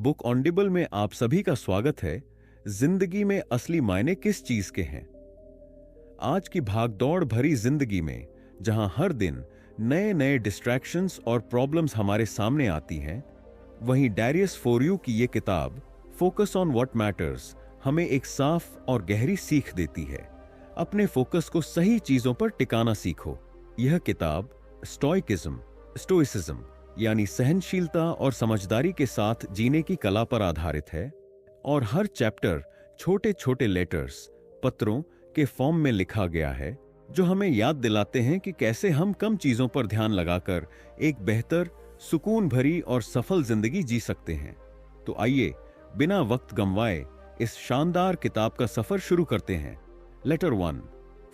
Book Audible में आप सभी का स्वागत है। जिंदगी में असली मायने किस चीज के हैं? आज की भागदौड़ भरी जिंदगी में जहां हर दिन नए नए डिस्ट्रैक्शंस और प्रॉब्लम्स हमारे सामने आती हैं, वहीं डैरियस फोरयू की ये किताब फोकस ऑन व्हाट मैटर्स हमें एक साफ और गहरी सीख देती है। अपने फोकस को सही चीजों पर टिकाना सीखो। यह किताब स्टोइसिज्म यानी सहनशीलता और समझदारी के साथ जीने की कला पर आधारित है और हर चैप्टर छोटे छोटे लेटर्स, पत्रों के फॉर्म में लिखा गया है जो हमें याद दिलाते हैं कि कैसे हम कम चीजों पर ध्यान लगाकर एक बेहतर, सुकून भरी और सफल जिंदगी जी सकते हैं। तो आइए बिना वक्त गंवाए इस शानदार किताब का सफर शुरू करते हैं। Letter 1,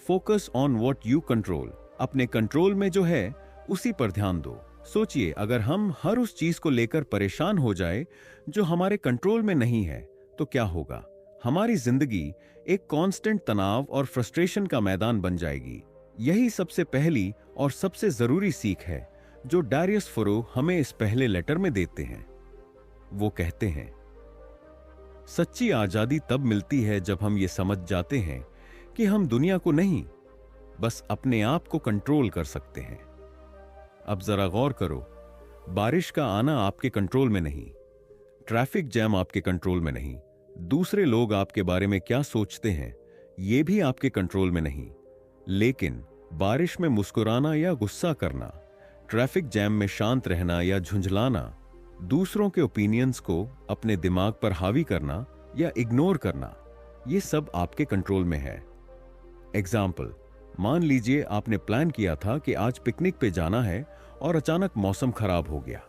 focus on what you control. अपने कंट्रोल में जो है उसी पर ध्यान दो। सोचिए, अगर हम हर उस चीज को लेकर परेशान हो जाए जो हमारे कंट्रोल में नहीं है तो क्या होगा? हमारी जिंदगी एक कांस्टेंट तनाव और फ्रस्ट्रेशन का मैदान बन जाएगी। यही सबसे पहली और सबसे जरूरी सीख है जो डैरियस फोरो हमें इस पहले लेटर में देते हैं। वो कहते हैं, सच्ची आजादी तब मिलती है जब हम ये समझ जाते हैं कि हम दुनिया को नहीं, बस अपने आप को कंट्रोल कर सकते हैं। अब जरा गौर करो, बारिश का आना आपके कंट्रोल में नहीं, ट्रैफिक जैम आपके कंट्रोल में नहीं, दूसरे लोग आपके बारे में क्या सोचते हैं ये भी आपके कंट्रोल में नहीं। लेकिन बारिश में मुस्कुराना या गुस्सा करना, ट्रैफिक जैम में शांत रहना या झुंझलाना, दूसरों के ओपिनियंस को अपने दिमाग पर हावी करना या इग्नोर करना, ये सब आपके कंट्रोल में है। एग्जाम्पल, मान लीजिए आपने प्लान किया था कि आज पिकनिक पे जाना है और अचानक मौसम खराब हो गया।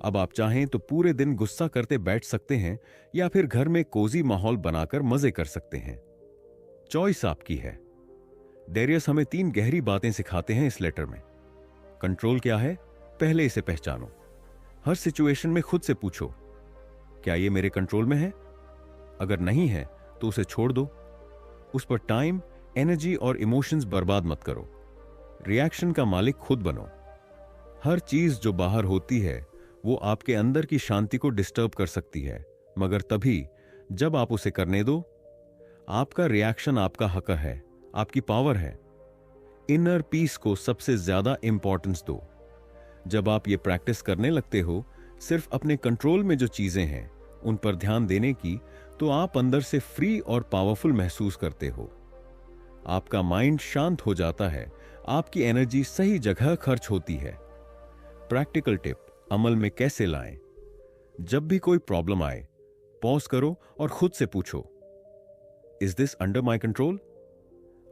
अब आप चाहें तो पूरे दिन गुस्सा करते बैठ सकते हैं या फिर घर में कोजी माहौल बनाकर मजे कर सकते हैं। चॉइस आपकी है। डैरियस हमें 3 गहरी बातें सिखाते हैं इस लेटर में। कंट्रोल क्या है? पहले इसे पहचानो। हर सिचुएशन में खुद से पूछो, क्या ये मेरे कंट्रोल में है? अगर नहीं है तो उसे छोड़ दो। उस पर टाइम, एनर्जी और इमोशंस बर्बाद मत करो। रिएक्शन का मालिक खुद बनो। हर चीज जो बाहर होती है वो आपके अंदर की शांति को डिस्टर्ब कर सकती है, मगर तभी जब आप उसे करने दो। आपका रिएक्शन आपका हक है, आपकी पावर है। इनर पीस को सबसे ज्यादा इंपॉर्टेंस दो। जब आप ये प्रैक्टिस करने लगते हो, सिर्फ अपने कंट्रोल में जो चीजें हैं उन पर ध्यान देने की, तो आप अंदर से फ्री और पावरफुल महसूस करते हो। आपका माइंड शांत हो जाता है, आपकी एनर्जी सही जगह खर्च होती है। प्रैक्टिकल टिप अमल में कैसे लाएं? जब भी कोई प्रॉब्लम आए, पॉज करो और खुद से पूछो, is this under my control?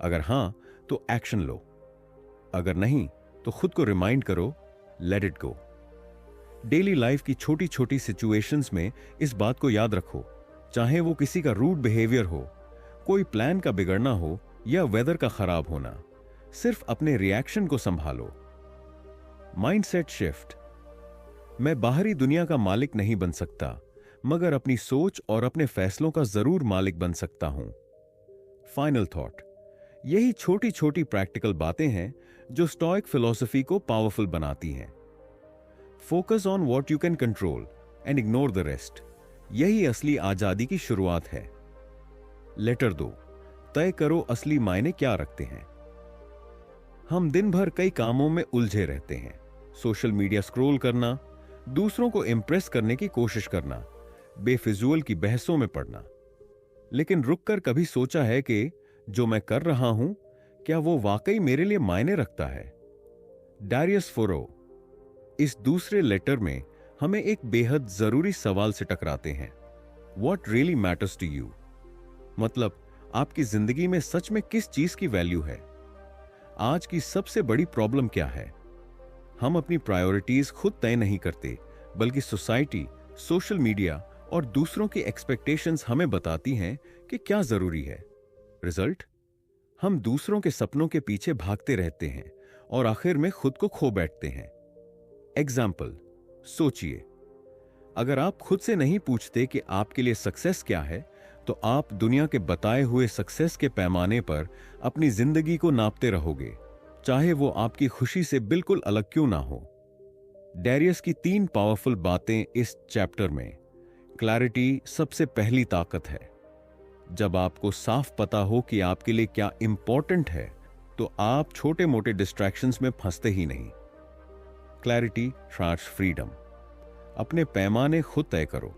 अगर हां तो एक्शन लो, अगर नहीं तो खुद को रिमाइंड करो, let it go. Daily life की छोटी छोटी सिचुएशंस में इस बात को याद रखो, चाहे वो किसी का रूड बिहेवियर हो, कोई प्लान का बिगड़ना हो या वेदर का खराब होना, सिर्फ अपने रिएक्शन को संभालो। Mindset shift. मैं बाहरी दुनिया का मालिक नहीं बन सकता, मगर अपनी सोच और अपने फैसलों का जरूर मालिक बन सकता हूं। Final thought. यही छोटी छोटी प्रैक्टिकल बातें हैं जो स्टोइक फिलॉसफी को पावरफुल बनाती हैं। Focus on what you can control and ignore the rest. यही असली आजादी की शुरुआत है। लेटर 2, तय करो असली मायने क्या रखते हैं। हम दिन भर कई कामों में उलझे रहते हैं। सोशल मीडिया स्क्रॉल करना, दूसरों को इंप्रेस करने की कोशिश करना, बेफिजूल की बहसों में पड़ना। लेकिन रुककर कभी सोचा है कि जो मैं कर रहा हूं, क्या वो वाकई मेरे लिए मायने रखता है? डैरियस फोरो इस दूसरे लेटर में हमें एक बेहद जरूरी सवाल से टकराते हैं। What really matters to you? मतलब, आपकी जिंदगी में सच में किस चीज की वैल्यू है? आज की सबसे बड़ी प्रॉब्लम क्या है? हम अपनी प्रायोरिटीज खुद तय नहीं करते, बल्कि सोसाइटी, सोशल मीडिया और दूसरों की एक्सपेक्टेशंस हमें बताती हैं कि क्या जरूरी है। रिजल्ट, हम दूसरों के सपनों के पीछे भागते रहते हैं और आखिर में खुद को खो बैठते हैं। एग्जाम्पल, सोचिए, अगर आप खुद से नहीं पूछते कि आपके लिए सक्सेस क्या है, तो आप दुनिया के बताए हुए सक्सेस के पैमाने पर अपनी जिंदगी को नापते रहोगे, चाहे वो आपकी खुशी से बिल्कुल अलग क्यों ना हो। डैरियस की 3 पावरफुल बातें इस चैप्टर में। क्लैरिटी सबसे पहली ताकत है। जब आपको साफ पता हो कि आपके लिए क्या इंपॉर्टेंट है, तो आप छोटे मोटे डिस्ट्रैक्शंस में फंसते ही नहीं। Clarity trans freedom. अपने पैमाने खुद तय करो।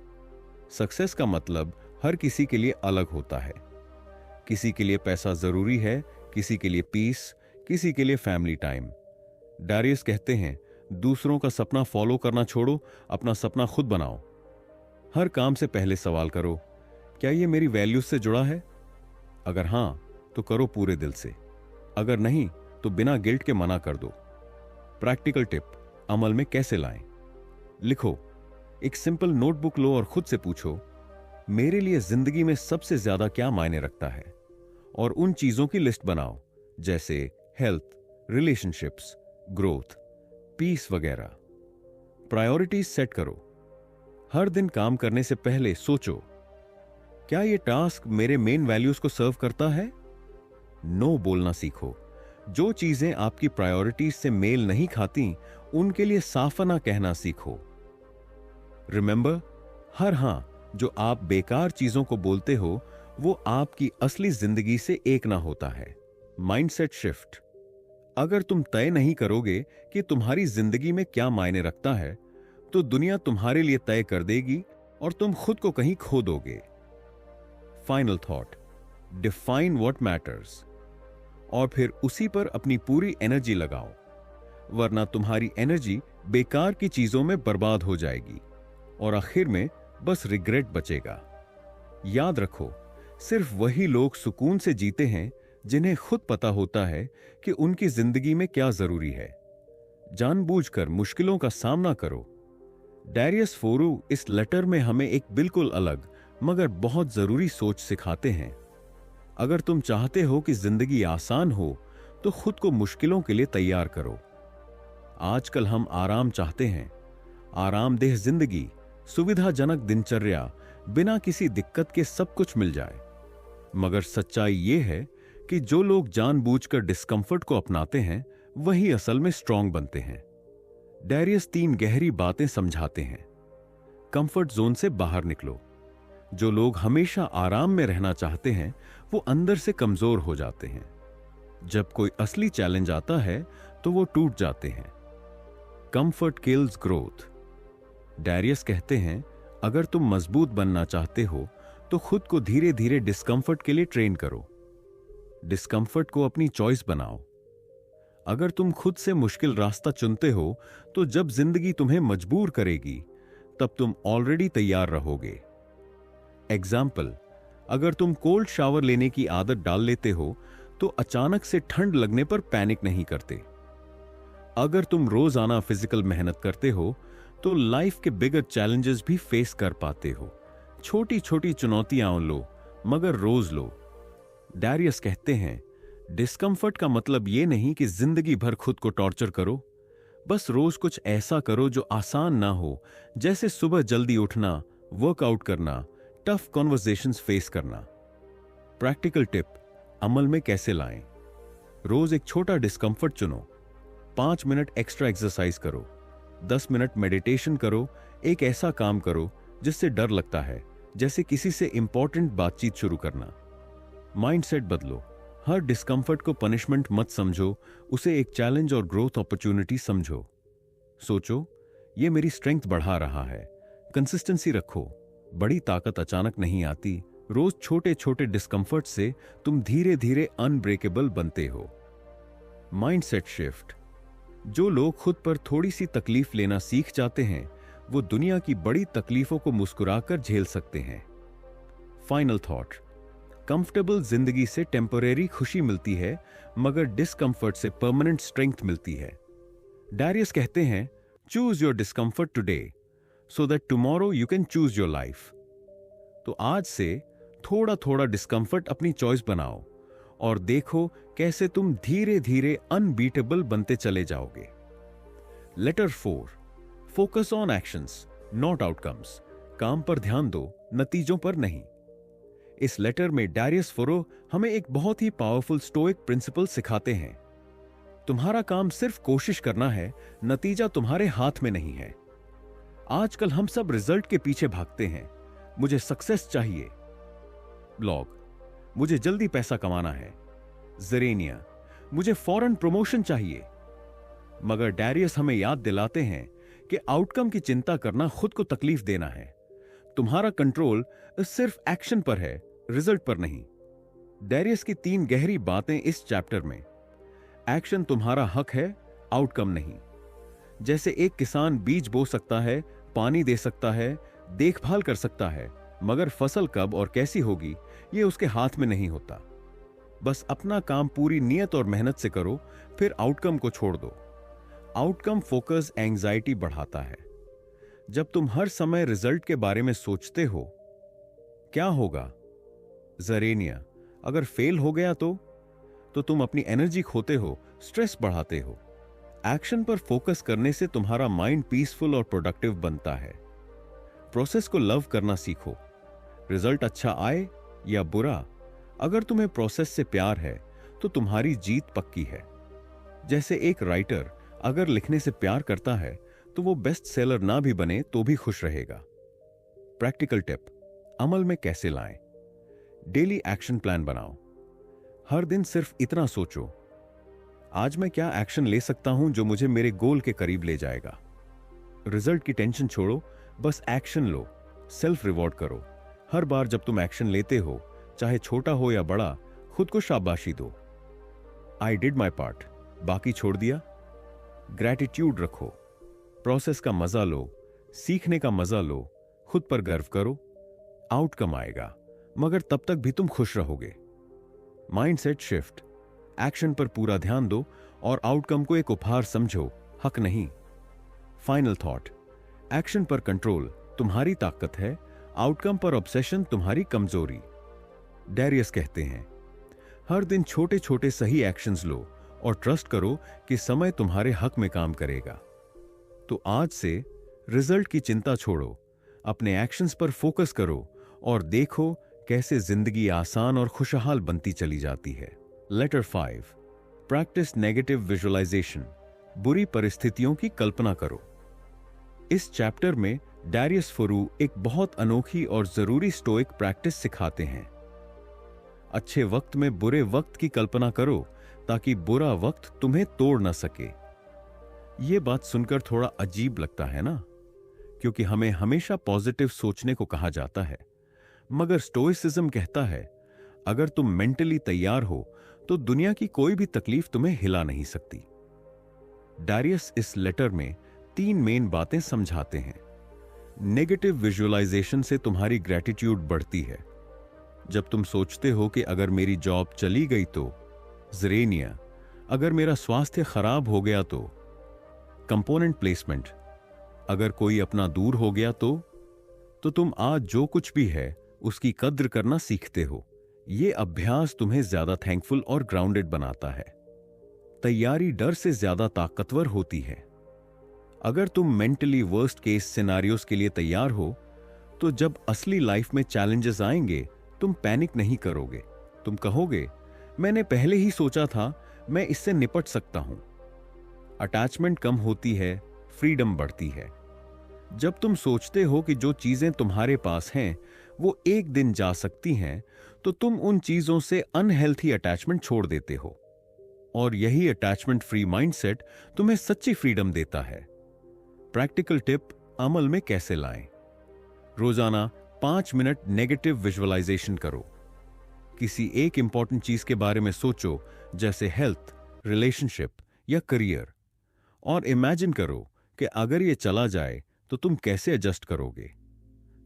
सक्सेस का मतलब हर किसी के लिए अलग होता है। किसी के लिए पैसा जरूरी है, किसी के लिए पीस, किसी के लिए फैमिली टाइम। डारियस कहते हैं, दूसरों का सपना फॉलो करना छोड़ो, अपना सपना खुद बनाओ। हर काम से पहले सवाल करो, क्या यह मेरी वैल्यूज से जुड़ा है? अगर हां, तो करो पूरे दिल से। अगर नहीं, तो बिना गिल्ट के मना कर दो। प्रैक्टिकल टिप, अमल में कैसे लाएं? लिखो, एक सिंपल नोटबुक लो और खुद से पूछो, मेरे लिए जिंदगी में सबसे ज्यादा क्या मायने रखता है? और उन चीजों की लिस्ट बनाओ, जैसे हेल्थ, रिलेशनशिप्स, ग्रोथ, पीस वगैरह। प्रायोरिटीज सेट करो। हर दिन काम करने से पहले सोचो, क्या यह टास्क मेरे मेन वैल्यूज को सर्व करता है? नो बोलना सीखो। जो चीजें आपकी प्रायोरिटीज से मेल नहीं खाती, उनके लिए साफना कहना सीखो। रिमेंबर, हर हां जो आप बेकार चीजों को बोलते हो, वो आपकी असली जिंदगी से एक ना होता है। Mindset shift. अगर तुम तय नहीं करोगे कि तुम्हारी जिंदगी में क्या मायने रखता है, तो दुनिया तुम्हारे लिए तय कर देगी और तुम खुद को कहीं खो दोगे। Final thought, define what matters, और फिर उसी पर अपनी पूरी एनर्जी लगाओ, वरना तुम्हारी एनर्जी बेकार की चीजों में बर्बाद हो जाएगी और आखिर में बस रिग्रेट बचेगा। याद रखो, सिर्फ वही लोग सुकून से जीते हैं जिन्हें खुद पता होता है कि उनकी जिंदगी में क्या जरूरी है। जानबूझकर मुश्किलों का सामना करो। डारियस फोरू इस लेटर में हमें एक बिल्कुल अलग मगर बहुत जरूरी सोच सिखाते हैं। अगर तुम चाहते हो कि जिंदगी आसान हो, तो खुद को मुश्किलों के लिए तैयार करो। आजकल हम आराम चाहते हैं, आरामदेह जिंदगी, सुविधाजनक दिनचर्या, बिना किसी दिक्कत के सब कुछ मिल जाए। मगर सच्चाई यह है कि जो लोग जानबूझकर डिस्कंफर्ट को अपनाते हैं, वही असल में स्ट्रांग बनते हैं। डारियस 3 गहरी बातें समझाते हैं। कंफर्ट जोन से बाहर निकलो। जो लोग हमेशा आराम में रहना चाहते हैं, वो अंदर से कमजोर हो जाते हैं। जब कोई असली चैलेंज आता है, तो वो टूट जाते हैं। Comfort kills growth. डारियस कहते हैं, अगर तुम मजबूत बनना चाहते हो, तो खुद को धीरे धीरे डिस्कंफर्ट के लिए ट्रेन करो। डिस्कंफर्ट को अपनी चॉइस बनाओ। अगर तुम खुद से मुश्किल रास्ता चुनते हो, तो जब जिंदगी तुम्हें मजबूर करेगी, तब तुम ऑलरेडी तैयार रहोगे। एग्जाम्पल, अगर तुम कोल्ड शावर लेने की आदत डाल लेते हो, तो अचानक से ठंड लगने पर पैनिक नहीं करते। अगर तुम रोजाना फिजिकल मेहनत करते हो, तो लाइफ के बिगर चैलेंजेस भी फेस कर पाते हो। छोटी छोटी चुनौतियां लो, मगर रोज लो। डारियस कहते हैं, डिस्कंफर्ट का मतलब यह नहीं कि जिंदगी भर खुद को टॉर्चर करो। बस रोज कुछ ऐसा करो जो आसान ना हो, जैसे सुबह जल्दी उठना, वर्कआउट करना, टफ कॉन्वर्सेशंस फेस करना। प्रैक्टिकल टिप, अमल में कैसे लाएं? रोज एक छोटा डिस्कंफर्ट चुनो। 5 मिनट एक्स्ट्रा एक्सरसाइज करो। 10 मिनट मेडिटेशन करो। एक ऐसा काम करो जिससे डर लगता है, जैसे किसी से इंपॉर्टेंट बातचीत शुरू करना। माइंडसेट बदलो। हर डिस्कंफर्ट को पनिशमेंट मत समझो, उसे एक चैलेंज और ग्रोथ अपॉर्चुनिटी समझो। सोचो, ये मेरी स्ट्रेंथ बढ़ा रहा है। कंसिस्टेंसी रखो। बड़ी ताकत अचानक नहीं आती। रोज छोटे छोटे डिस्कंफर्ट से तुम धीरे धीरे अनब्रेकेबल बनते हो। Mindset shift. जो लोग खुद पर थोड़ी सी तकलीफ लेना सीख जाते हैं, वो दुनिया की बड़ी तकलीफों को मुस्कुराकर झेल सकते हैं। फाइनल थॉट, कंफर्टेबल जिंदगी से टेम्परेरी खुशी मिलती है, मगर डिस्कंफर्ट से परमानेंट स्ट्रेंथ मिलती है। डारियस कहते हैं, choose your discomfort today so that tomorrow you can choose your life. तो आज से थोड़ा थोड़ा डिस्कंफर्ट अपनी चॉइस बनाओ और देखो कैसे तुम धीरे धीरे अनबीटेबल बनते चले जाओगे। Letter 4, focus on actions not outcomes. काम पर ध्यान दो, नतीजों पर नहीं। इस लेटर में डारियस फोरो हमें एक बहुत ही पावरफुल स्टोइक प्रिंसिपल सिखाते हैं। तुम्हारा काम सिर्फ कोशिश करना है, नतीजा तुम्हारे हाथ में नहीं है। आजकल हम सब रिजल्ट के पीछे भागते हैं, मुझे सक्सेस चाहिए। लॉग, मुझे जल्दी पैसा कमाना है। ज़ेरेनिया, मुझे फौरन प्रमोशन चाहिए। मगर डैरियस हमें याद दिलाते हैं कि आउटकम की चिंता करना खुद को तकलीफ देना है। तुम्हारा कंट्रोल सिर्फ एक्शन पर है, रिजल्ट पर नहीं। डैरियस की 3 गहरी बातें इस चैप्टर में। एक्शन तुम्हारा हक है, आउटकम नहीं। जैसे एक किसान बीज बो सकता है, पानी दे सकता है, देखभाल कर सकता है, मगर फसल कब और कैसी होगी यह उसके हाथ में नहीं होता। बस अपना काम पूरी नियत और मेहनत से करो, फिर आउटकम को छोड़ दो। आउटकम फोकस एंजाइटी बढ़ाता है। जब तुम हर समय रिजल्ट के बारे में सोचते हो, क्या होगा? ज़ेरेनिया, अगर फेल हो गया तो तुम अपनी एनर्जी खोते हो, स्ट्रेस बढ़ाते हो। एक्शन पर फोकस करने से तुम्हारा माइंड पीसफुल और प्रोडक्टिव बनता है। प्रोसेस को लव करना सीखो। रिजल्ट अच्छा आए या बुरा, अगर तुम्हें प्रोसेस से प्यार है तो तुम्हारी जीत पक्की है। जैसे एक राइटर अगर लिखने से प्यार करता है तो वो बेस्ट सेलर ना भी बने तो भी खुश रहेगा। प्रैक्टिकल टिप, अमल में कैसे लाएं? डेली एक्शन प्लान बनाओ। हर दिन सिर्फ इतना सोचो, आज मैं क्या एक्शन ले सकता हूं जो मुझे मेरे गोल के करीब ले जाएगा। रिजल्ट की टेंशन छोड़ो, बस एक्शन लो। सेल्फ रिवॉर्ड करो। हर बार जब तुम एक्शन लेते हो, चाहे छोटा हो या बड़ा, खुद को शाबाशी दो। आई डिड माई पार्ट, बाकी छोड़ दिया। ग्रैटिट्यूड रखो। प्रोसेस का मजा लो, सीखने का मजा लो, खुद पर गर्व करो। आउटकम आएगा, मगर तब तक भी तुम खुश रहोगे। माइंडसेट शिफ्ट, एक्शन पर पूरा ध्यान दो और आउटकम को एक उपहार समझो, हक नहीं। फाइनल थॉट, एक्शन पर कंट्रोल तुम्हारी ताकत है, आउटकम पर ऑब्सेशन तुम्हारी कमजोरी। डैरियस कहते हैं, हर दिन छोटे छोटे सही एक्शंस लो और ट्रस्ट करो कि समय तुम्हारे हक में काम करेगा। तो आज से रिजल्ट की चिंता छोड़ो, अपने एक्शंस पर फोकस करो और देखो कैसे जिंदगी आसान और खुशहाल बनती चली जाती है। Letter 5, practice negative visualisation. बुरी परिस्थितियों की कल्पना करो। इस चैप्टर में डैरियस फुरू एक बहुत अनोखी और जरूरी स्टोइक प्रैक्टिस सिखाते हैं। अच्छे वक्त में बुरे वक्त की कल्पना करो ताकि बुरा वक्त तुम्हें तोड़ न सके। यह बात सुनकर थोड़ा अजीब लगता है ना, क्योंकि हमें हमेशा पॉजिटिव सोचने को कहा जाता है। मगर स्टोइसिज्म कहता है, अगर तुम मेंटली तैयार हो तो दुनिया की कोई भी तकलीफ तुम्हें हिला नहीं सकती। डैरियस इस लेटर में 3 मेन बातें समझाते हैं। नेगेटिव विजुअलाइजेशन से तुम्हारी ग्रैटिट्यूड बढ़ती है। जब तुम सोचते हो कि अगर मेरी जॉब चली गई तो, ज़ेरेनिया, अगर मेरा स्वास्थ्य खराब हो गया तो, कंपोनेंट प्लेसमेंट, अगर कोई अपना दूर हो गया तो तुम आज जो कुछ भी है उसकी कद्र करना सीखते हो। यह अभ्यास तुम्हें ज्यादा थैंकफुल और ग्राउंडेड बनाता है। तैयारी डर से ज्यादा ताकतवर होती है। अगर तुम मेंटली वर्स्ट केस सिनारियोस के लिए तैयार हो तो जब असली लाइफ में चैलेंजेस आएंगे तुम पैनिक नहीं करोगे। तुम कहोगे, मैंने पहले ही सोचा था, मैं इससे निपट सकता हूं। अटैचमेंट कम होती है, फ्रीडम बढ़ती है। जब तुम सोचते हो कि जो चीजें तुम्हारे पास हैं वो एक दिन जा सकती हैं, तो तुम उन चीजों से अनहेल्थी अटैचमेंट छोड़ देते हो। और यही अटैचमेंट फ्री माइंडसेट तुम्हें सच्ची फ्रीडम देता है। प्रैक्टिकल टिप, अमल में कैसे लाएं? रोजाना 5 मिनट नेगेटिव विजुअलाइजेशन करो। किसी एक इंपॉर्टेंट चीज के बारे में सोचो, जैसे हेल्थ, रिलेशनशिप या करियर, और इमेजिन करो कि अगर ये चला जाए तो तुम कैसे एडजस्ट करोगे।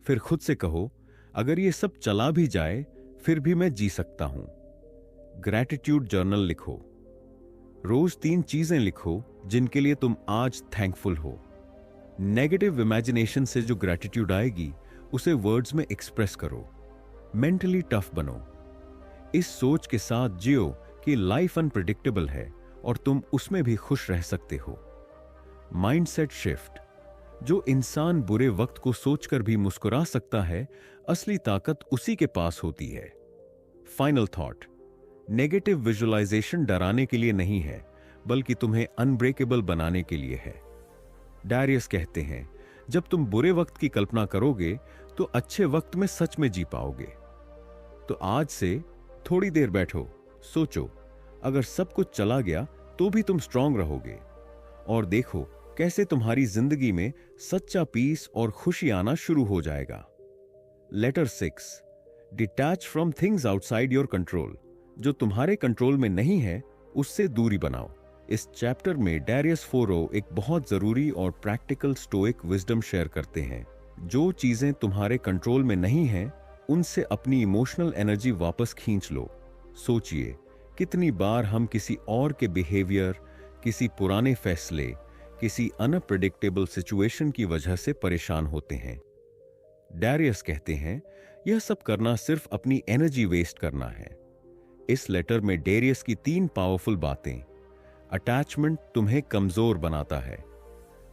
फिर खुद से कहो, अगर ये सब चला भी जाए फिर भी मैं जी सकता हूं। ग्रैटिट्यूड जर्नल लिखो। रोज 3 चीजें लिखो जिनके लिए तुम आज थैंकफुल हो। नेगेटिव इमेजिनेशन से जो ग्रैटिट्यूड आएगी उसे वर्ड्स में एक्सप्रेस करो। मेंटली टफ बनो। इस सोच के साथ जियो कि लाइफ अनप्रेडिक्टेबल है और तुम उसमें भी खुश रह सकते हो। Mindset shift. जो इंसान बुरे वक्त को सोचकर भी मुस्कुरा सकता है, असली ताकत उसी के पास होती है। फाइनल थॉट, नेगेटिव विजुअलाइजेशन डराने के लिए नहीं है, बल्कि तुम्हें अनब्रेकेबल बनाने के लिए है। डैरियस कहते हैं, जब तुम बुरे वक्त की कल्पना करोगे तो अच्छे वक्त में सच में जी पाओगे। तो आज से थोड़ी देर बैठो, सोचो, अगर सब कुछ चला गया तो भी तुम स्ट्रांग रहोगे, और देखो कैसे तुम्हारी जिंदगी में सच्चा पीस और खुशी आना शुरू हो जाएगा। Letter 6, detach from things outside your control. जो तुम्हारे कंट्रोल में नहीं है उससे दूरी बनाओ। इस चैप्टर में डैरियस फोरो एक बहुत जरूरी और प्रैक्टिकल स्टोइक विजडम शेयर करते हैं। जो चीजें तुम्हारे कंट्रोल में नहीं हैं, उनसे अपनी इमोशनल एनर्जी वापस खींच लो। सोचिए, कितनी बार हम किसी और के बिहेवियर, किसी पुराने फैसले, किसी अनप्रेडिक्टेबल सिचुएशन की वजह से परेशान होते हैं। डैरियस कहते हैं, यह सब करना सिर्फ अपनी एनर्जी वेस्ट करना है। इस लेटर में डैरियस की 3 पावरफुल बातें। अटैचमेंट तुम्हें कमजोर बनाता है।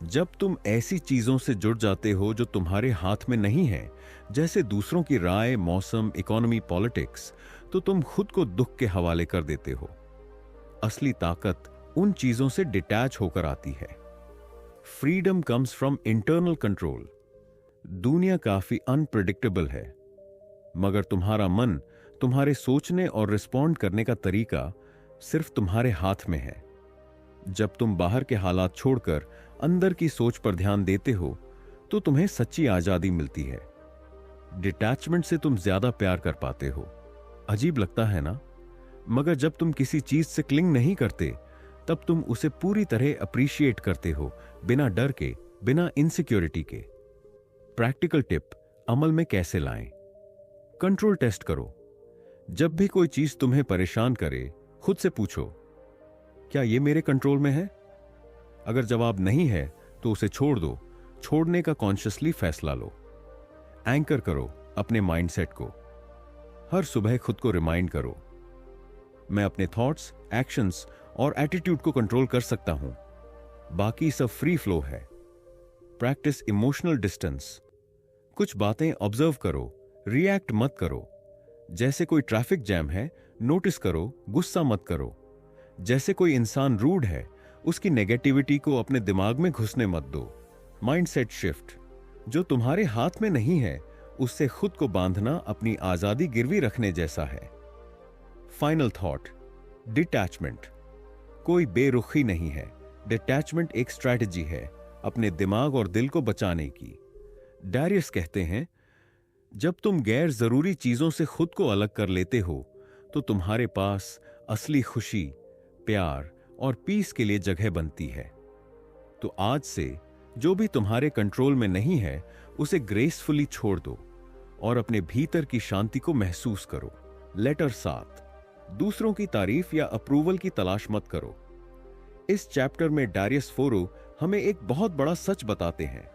जब तुम ऐसी चीजों से जुड़ जाते हो जो तुम्हारे हाथ में नहीं है, जैसे दूसरों की राय, मौसम, इकोनॉमी, पॉलिटिक्स, तो तुम खुद को दुख के हवाले कर देते हो। असली ताकत उन चीजों से डिटैच होकर आती है। Freedom comes from internal control. दुनिया काफी अनप्रेडिक्टेबल है, मगर तुम्हारा मन, तुम्हारे सोचने और रिस्पॉन्ड करने का तरीका सिर्फ तुम्हारे हाथ में है। जब तुम बाहर के हालात छोड़कर अंदर की सोच पर ध्यान देते हो, तो तुम्हें सच्ची आजादी मिलती है। डिटैचमेंट से तुम ज्यादा प्यार कर पाते हो। अजीब लगता है ना? मगर जब तुम किसी चीज से क्लिंग नहीं करते, तब तुम उसे पूरी तरह अप्रिशिएट करते हो, बिना डर के, बिना इनसिक्योरिटी के। प्रैक्टिकल टिप अमल में कैसे लाएं? कंट्रोल टेस्ट करो। जब भी कोई चीज तुम्हें परेशान करे, खुद से पूछो, क्या यह मेरे कंट्रोल में है? अगर जवाब नहीं है तो उसे छोड़ दो। छोड़ने का कॉन्शियसली फैसला लो। एंकर करो अपने माइंडसेट को। हर सुबह खुद को रिमाइंड करो, मैं अपने थॉट्स, एक्शंस और एटीट्यूड को कंट्रोल कर सकता हूं, बाकी सब फ्री फ्लो है। Practice emotional distance. कुछ बातें ऑब्जर्व करो, रिएक्ट मत करो। जैसे कोई ट्रैफिक जैम है, नोटिस करो, गुस्सा मत करो। जैसे कोई इंसान रूड है, उसकी नेगेटिविटी को अपने दिमाग में घुसने मत दो। Mindset shift. जो तुम्हारे हाथ में नहीं है, उससे खुद को बांधना अपनी आजादी गिरवी रखने जैसा है। फाइनल थॉट, डिटैचमेंट कोई बेरुखी नहीं है। डिटैचमेंट एक स्ट्रैटेजी है अपने दिमाग और दिल को बचाने की। डैरियस कहते हैं, जब तुम गैर जरूरी चीजों से खुद को अलग कर लेते हो, तो तुम्हारे पास असली खुशी, प्यार और पीस के लिए जगह बनती है। तो आज से जो भी तुम्हारे कंट्रोल में नहीं है, उसे ग्रेसफुली छोड़ दो और अपने भीतर की शांति को महसूस करो। लेटर 7, दूसरों की तारीफ या अप्रूवल की तलाश मत करो। इस चैप्टर में डैरियस फोरो हमें एक बहुत बड़ा सच बताते हैं।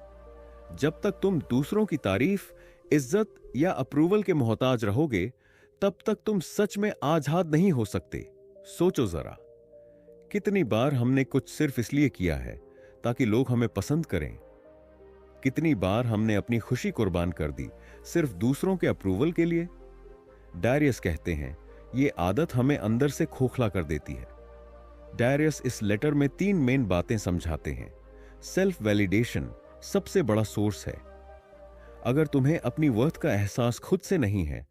जब तक तुम दूसरों की तारीफ, इज्जत या अप्रूवल के मोहताज रहोगे, तब तक तुम सच में आजाद नहीं हो सकते। सोचो जरा, कितनी बार हमने कुछ सिर्फ इसलिए किया है ताकि लोग हमें पसंद करें। कितनी बार हमने अपनी खुशी कुर्बान कर दी सिर्फ दूसरों के अप्रूवल के लिए। डैरियस कहते हैं, ये आदत हमें अंदर से खोखला कर देती है। डैरियस इस लेटर में 3 मेन बातें समझाते हैं। सेल्फ वैलिडेशन सबसे बड़ा सोर्स है। अगर तुम्हें अपनी वर्थ का एहसास खुद से नहीं है,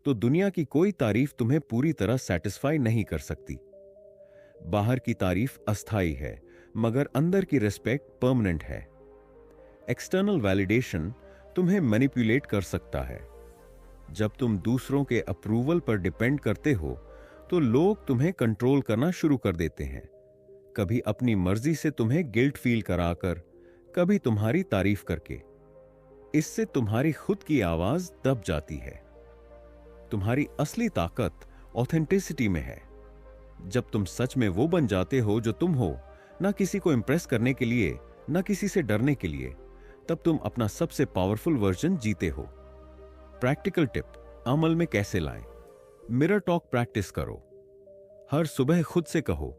तो दुनिया की कोई तारीफ तुम्हें पूरी तरह सेटिस्फाई नहीं कर सकती। बाहर की तारीफ अस्थायी है, मगर अंदर की रिस्पेक्ट परमानेंट है। एक्सटर्नल वैलिडेशन तुम्हें मैनिपुलेट कर सकता है। जब तुम दूसरों के अप्रूवल पर डिपेंड करते हो, तो लोग तुम्हें कंट्रोल करना शुरू कर देते हैं। कभी अपनी मर्जी से तुम्हें गिल्ट फील कराकर, कभी तुम्हारी तारीफ करके। इससे तुम्हारी खुद की आवाज दब जाती है। तुम्हारी असली ताकत ऑथेंटिसिटी में है। जब तुम सच में वो बन जाते हो जो तुम हो, ना किसी को इंप्रेस करने के लिए, ना किसी से डरने के लिए, तब तुम अपना सबसे पावरफुल वर्जन जीते हो। प्रैक्टिकल टिप अमल में कैसे लाएं? मिरर टॉक प्रैक्टिस करो। हर सुबह खुद से कहो,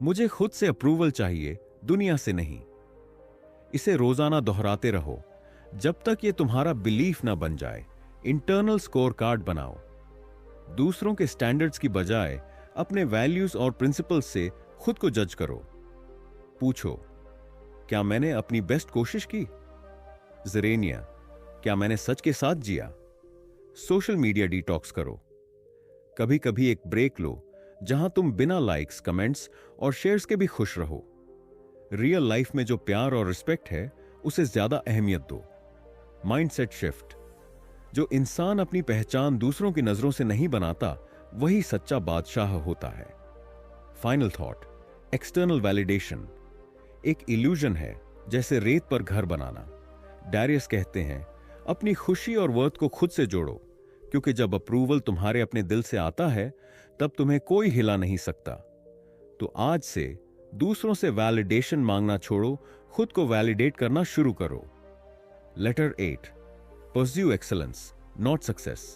मुझे खुद से अप्रूवल चाहिए, दुनिया से नहीं। इसे रोजाना दोहराते रहो जब तक ये तुम्हारा बिलीफ ना बन जाए। इंटरनल स्कोर कार्ड बनाओ। दूसरों के स्टैंडर्ड्स की बजाय अपने वैल्यूज और प्रिंसिपल्स से खुद को जज करो। पूछो, क्या मैंने अपनी बेस्ट कोशिश की? ज़ेरेनिया, क्या मैंने सच के साथ जिया? सोशल मीडिया डिटॉक्स करो। कभी कभी एक ब्रेक लो जहां तुम बिना लाइक्स, कमेंट्स और शेयर्स के भी खुश रहो। रियल लाइफ में जो प्यार और रिस्पेक्ट है उसे ज्यादा अहमियत दो। Mindset shift. जो इंसान अपनी पहचान दूसरों की नजरों से नहीं बनाता वही सच्चा बादशाह होता है। Final thought. एक्सटर्नल वैलिडेशन एक इल्यूजन है, जैसे रेत पर घर बनाना। डैरियस कहते हैं, अपनी खुशी और वर्थ को खुद से जोड़ो, क्योंकि जब अप्रूवल तुम्हारे अपने दिल से आता है तब तुम्हें कोई हिला नहीं सकता। तो आज से दूसरों से वैलिडेशन मांगना छोड़ो, खुद को वैलिडेट करना शुरू करो। Letter 8। Pursue excellence not success.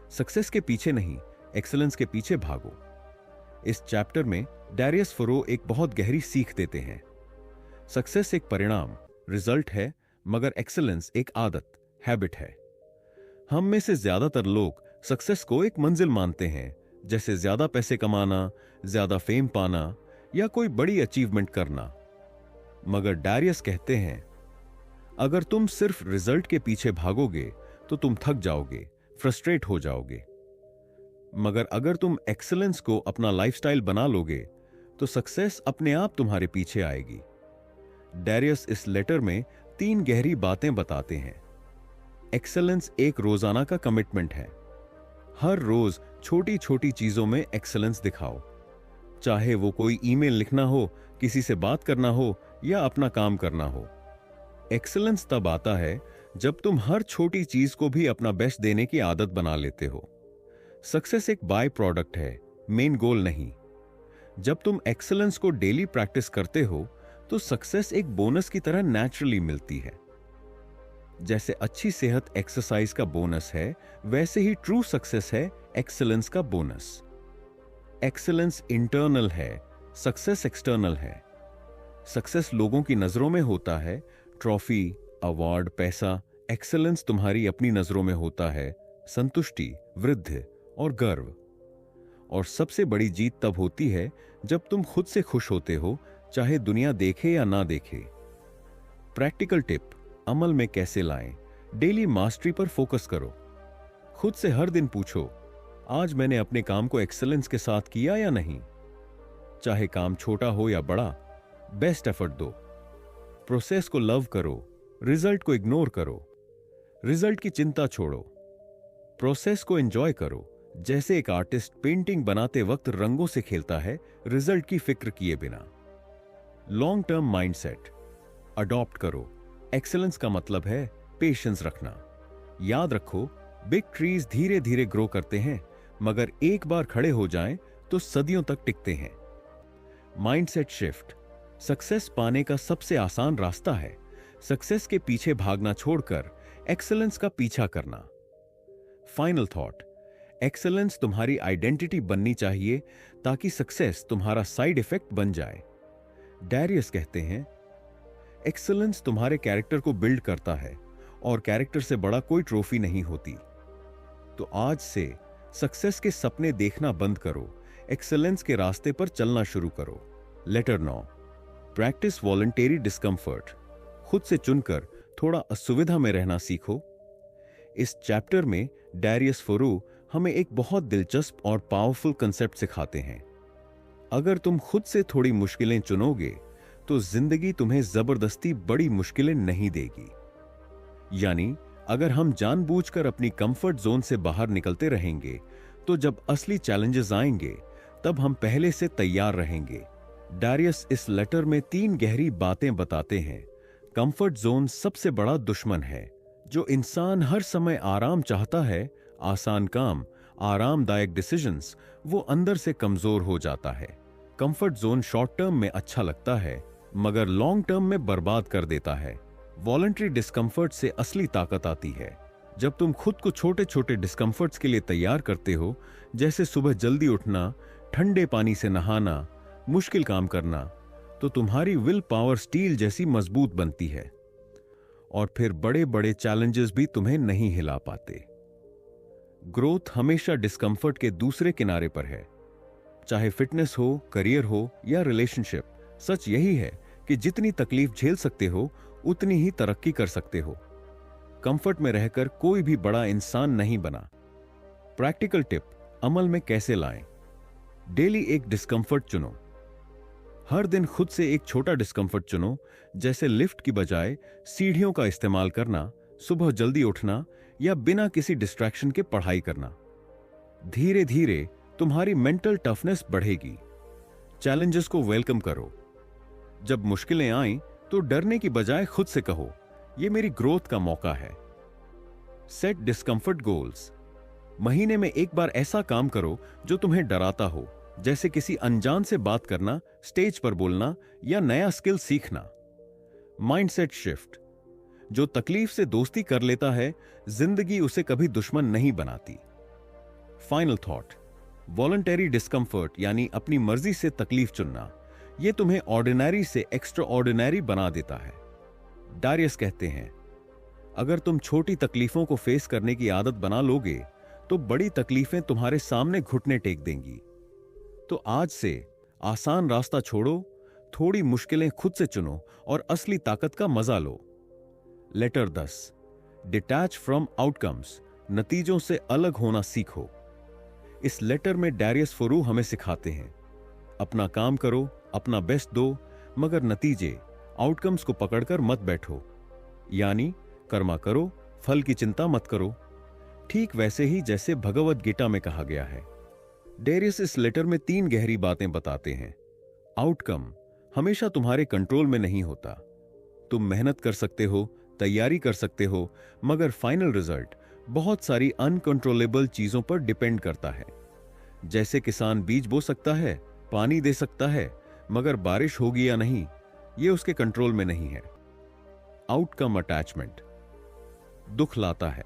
Success के पीछे नहीं, एक्सेलेंस के पीछे भागो। इस चैप्टर में डैरियस फरो एक बहुत गहरी सीख देते हैं। सक्सेस एक परिणाम, रिजल्ट है, मगर एक्सेलेंस एक आदत, हैबिट है। हम में से ज्यादातर लोग सक्सेस को एक मंजिल मानते हैं, जैसे ज्यादा पैसे कमाना, ज्यादा फेम पाना या कोई बड़ी अचीवमेंट करना। मगर डैरियस कहते हैं, अगर तुम सिर्फ रिजल्ट के पीछे भागोगे तो तुम थक जाओगे, फ्रस्ट्रेट हो जाओगे। मगर अगर तुम एक्सेलेंस को अपना लाइफस्टाइल बना लोगे तो सक्सेस अपने आप तुम्हारे पीछे आएगी। डैरियस इस लेटर में 3 गहरी बातें बताते हैं। एक्सेलेंस एक रोजाना का कमिटमेंट है। हर रोज छोटी छोटी चीजों में एक्सेलेंस दिखाओ, चाहे वो कोई ईमेल लिखना हो, किसी से बात करना हो या अपना काम करना हो। एक्सेलेंस तब आता है जब तुम हर छोटी चीज को भी अपना बेस्ट देने की आदत बना लेते हो। सक्सेस एक बाय प्रोडक्ट है, मेन गोल नहीं। जब तुम एक्सेलेंस को डेली प्रैक्टिस करते हो तो सक्सेस एक बोनस की तरह नेचुरली मिलती है। जैसे अच्छी सेहत एक्सरसाइज का बोनस है, वैसे ही ट्रू सक्सेस है एक्सेलेंस का बोनस। एक्सेलेंस इंटरनल है, सक्सेस एक्सटर्नल है। सक्सेस लोगों की नजरों में होता है, ट्रॉफी, अवार्ड, पैसा। एक्सेलेंस तुम्हारी अपनी नजरों में होता है, संतुष्टि, वृद्धि और गर्व। और सबसे बड़ी जीत तब होती है जब तुम खुद से खुश होते हो, चाहे दुनिया देखे या ना देखे। प्रैक्टिकल टिप, अमल में कैसे लाएं? डेली मास्टरी पर फोकस करो। खुद से हर दिन पूछो, आज मैंने अपने काम को एक्सेलेंस के साथ किया या नहीं? चाहे काम छोटा हो या बड़ा, बेस्ट एफर्ट दो। प्रोसेस को लव करो, रिजल्ट को इग्नोर करो। रिजल्ट की चिंता छोड़ो, प्रोसेस को एंजॉय करो। जैसे एक आर्टिस्ट पेंटिंग बनाते वक्त रंगों से खेलता है, रिजल्ट की फिक्र किए बिना। लॉन्ग टर्म माइंडसेट अडॉप्ट करो। एक्सेलेंस का मतलब है पेशेंस रखना। याद रखो, बिग ट्रीज धीरे धीरे ग्रो करते हैं, मगर एक बार खड़े हो जाएं तो सदियों तक टिकते हैं। माइंडसेट शिफ्ट सक्सेस पाने का सबसे आसान रास्ता है। सक्सेस के पीछे भागना छोड़कर एक्सेलेंस का पीछा करना। फाइनल थॉट, एक्सेलेंस तुम्हारी आइडेंटिटी बननी चाहिए ताकि सक्सेस तुम्हारा साइड इफेक्ट बन जाए। डैरियस कहते हैं, एक्सेलेंस तुम्हारे कैरेक्टर को बिल्ड करता है और कैरेक्टर से बड़ा कोई ट्रॉफी नहीं होती। तो आज से सक्सेस के सपने देखना बंद करो, एक्सेलेंस के रास्ते पर चलना शुरू करो। लेटर 9। Practice voluntary discomfort. खुद से चुनकर थोड़ा असुविधा में रहना सीखो। इस चैप्टर में डैरियस फरो हमें एक बहुत दिलचस्प और पावरफुल कंसेप्ट सिखाते हैं। अगर तुम खुद से थोड़ी मुश्किलें चुनोगे तो जिंदगी तुम्हें जबरदस्ती बड़ी मुश्किलें नहीं देगी। यानी अगर हम जानबूझकर अपनी कंफर्ट जोन से बाहर निकलते रहेंगे तो जब असली चैलेंजेस आएंगे तब हम पहले से तैयार रहेंगे। डैरियस इस लेटर में 3 गहरी बातें बताते हैं। कंफर्ट जोन सबसे बड़ा दुश्मन है। जो इंसान हर समय आराम चाहता है, आसान काम, आरामदायक डिसीजंस, वो अंदर से कमजोर हो जाता है। कंफर्ट जोन शॉर्ट टर्म में अच्छा लगता है, मगर लॉन्ग टर्म में बर्बाद कर देता है। वॉलंटरी डिस्कंफर्ट से असली ताकत आती है। जब तुम खुद को छोटे छोटे डिस्कंफर्ट्स के लिए तैयार करते हो, जैसे सुबह जल्दी उठना, ठंडे पानी से नहाना, मुश्किल काम करना, तो तुम्हारी विल पावर स्टील जैसी मजबूत बनती है और फिर बड़े बड़े चैलेंजेस भी तुम्हें नहीं हिला पाते। ग्रोथ हमेशा डिस्कंफर्ट के दूसरे किनारे पर है, चाहे फिटनेस हो, करियर हो या रिलेशनशिप। सच यही है कि जितनी तकलीफ झेल सकते हो उतनी ही तरक्की कर सकते हो। कंफर्ट में रहकर कोई भी बड़ा इंसान नहीं बना। प्रैक्टिकल टिप, अमल में कैसे लाएं? डेली एक डिस्कंफर्ट चुनो। हर दिन खुद से एक छोटा डिस्कंफर्ट चुनो, जैसे लिफ्ट की बजाय सीढ़ियों का इस्तेमाल करना, सुबह जल्दी उठना या बिना किसी डिस्ट्रैक्शन के पढ़ाई करना। धीरे धीरे तुम्हारी मेंटल टफनेस बढ़ेगी। चैलेंजेस को वेलकम करो। जब मुश्किलें आएं तो डरने की बजाय खुद से कहो, यह मेरी ग्रोथ का मौका है। Set discomfort goals. महीने में एक बार ऐसा काम करो जो तुम्हें डराता हो, जैसे किसी अनजान से बात करना, स्टेज पर बोलना या नया स्किल सीखना। Mindset shift. जो तकलीफ से दोस्ती कर लेता है, जिंदगी उसे कभी दुश्मन नहीं बनाती। फाइनल थॉट, वॉलंटरी डिस्कंफर्ट यानी अपनी मर्जी से तकलीफ चुनना, यह तुम्हें ऑर्डिनरी से एक्स्ट्रा ऑर्डिनरी बना देता है। डारियस कहते हैं, अगर तुम छोटी तकलीफों को फेस करने की आदत बना लोगे तो बड़ी तकलीफें तुम्हारे सामने घुटने टेक देंगी। तो आज से आसान रास्ता छोड़ो, थोड़ी मुश्किलें खुद से चुनो और असली ताकत का मजा लो। Letter 10, detach from outcomes. नतीजों से अलग होना सीखो। इस लेटर में डैरियस फोरू हमें सिखाते हैं, अपना काम करो, अपना बेस्ट दो, मगर नतीजे, आउटकम्स को पकड़कर मत बैठो। यानी कर्मा करो, फल की चिंता मत करो। ठीक वैसे ही जैसे भगवद गीता में कहा गया है। डैरियस इस लेटर में 3 गहरी बातें बताते हैं। आउटकम हमेशा तुम्हारे कंट्रोल में नहीं होता। तुम मेहनत कर सकते हो, तैयारी कर सकते हो, मगर फाइनल रिजल्ट बहुत सारी अनकंट्रोलेबल चीजों पर डिपेंड करता है। जैसे किसान बीज बो सकता है, पानी दे सकता है, मगर बारिश होगी या नहीं, यह उसके कंट्रोल में नहीं है। आउटकम अटैचमेंट दुख लाता है।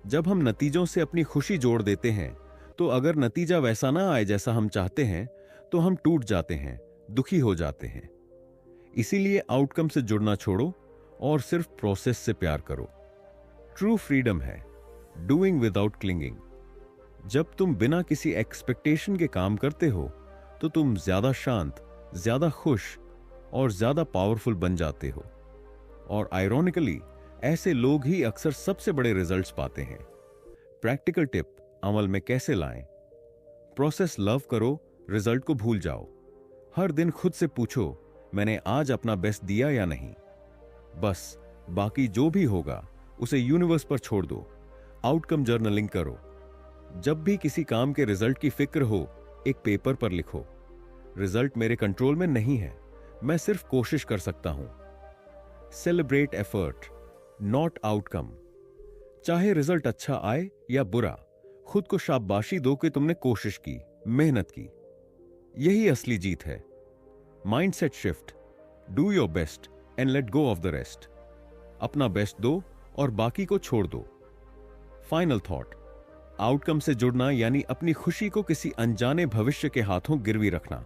जब हम नतीजों से अपनी खुशी जोड़ देते हैं, तो अगर नतीजा वैसा ना आए जैसा हम चाहते हैं, तो हम टूट जाते हैं, दुखी हो जाते हैं। इसीलिए आउटकम से जुड़ना छोड़ो और सिर्फ प्रोसेस से प्यार करो। ट्रू फ्रीडम है डूइंग विदाउट क्लिंगिंग। जब तुम बिना किसी एक्सपेक्टेशन के काम करते हो, तो तुम ज्यादा शांत, ज्यादा खुश और ज्यादा पावरफुल बन जाते हो। और आयरॉनिकली ऐसे लोग ही अक्सर सबसे बड़े रिजल्ट्स पाते हैं। प्रैक्टिकल टिप, अमल में कैसे लाएं? प्रोसेस लव करो, रिजल्ट को भूल जाओ। हर दिन खुद से पूछो, मैंने आज अपना बेस्ट दिया या नहीं। बस बाकी जो भी होगा उसे यूनिवर्स पर छोड़ दो। आउटकम जर्नलिंग करो। जब भी किसी काम के रिजल्ट की फिक्र हो, एक पेपर पर लिखो, रिजल्ट मेरे कंट्रोल में नहीं है, मैं सिर्फ कोशिश कर सकता हूं। Celebrate effort not outcome. चाहे रिजल्ट अच्छा आए या बुरा, खुद को शाबाशी दो कि तुमने कोशिश की, मेहनत की। यही असली जीत है। Mindset shift, do your best and let go of the rest. अपना बेस्ट दो और बाकी को छोड़ दो। फाइनल थॉट, आउटकम से जुड़ना यानी अपनी खुशी को किसी अनजाने भविष्य के हाथों गिरवी रखना।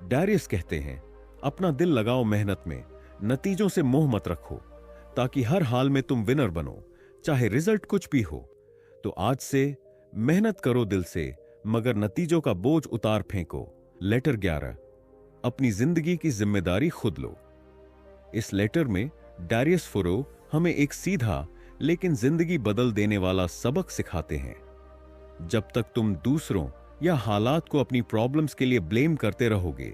डैरियस कहते हैं, अपना दिल लगाओ मेहनत में, नतीजों से मोह मत रखो, ताकि हर हाल में तुम विनर बनो, चाहे रिजल्ट कुछ भी हो। तो आज से मेहनत करो दिल से, मगर नतीजों का बोझ उतार फेंको। लेटर 11, अपनी जिंदगी की जिम्मेदारी खुद लो। इस लेटर में डैरियस फोरू हमें एक सीधा लेकिन जिंदगी बदल देने वाला सबक सिखाते हैं। जब तक तुम दूसरों या हालात को अपनी प्रॉब्लम्स के लिए ब्लेम करते रहोगे,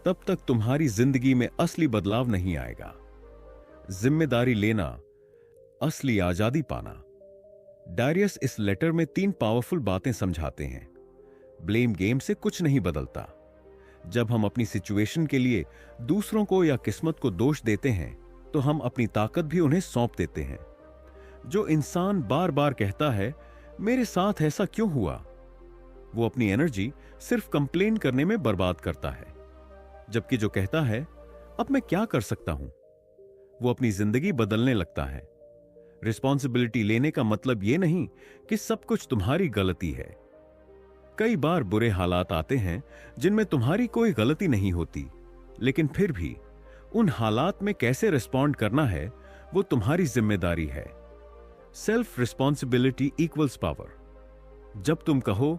तब तक तुम्हारी जिंदगी में असली बदलाव नहीं आएगा। जिम्मेदारी लेना, असली आजादी पाना। डैरियस इस लेटर में 3 पावरफुल बातें समझाते हैं। ब्लेम गेम से कुछ नहीं बदलता। जब हम अपनी सिचुएशन के लिए दूसरों को या किस्मत को दोष देते हैं, तो हम अपनी ताकत भी उन्हें सौंप देते हैं। जो इंसान बार बार कहता है, मेरे साथ ऐसा क्यों हुआ, वो अपनी एनर्जी सिर्फ कंप्लेन करने में बर्बाद करता है। जबकि जो कहता है, अब मैं क्या कर सकता हूं, वो अपनी जिंदगी बदलने लगता है। रिस्पॉन्सिबिलिटी लेने का मतलब यह नहीं कि सब कुछ तुम्हारी गलती है। कई बार बुरे हालात आते हैं जिनमें तुम्हारी कोई गलती नहीं होती, लेकिन फिर भी उन हालात में कैसे रिस्पॉन्ड करना है, वो तुम्हारी जिम्मेदारी है। Self responsibility equals power. जब तुम कहो,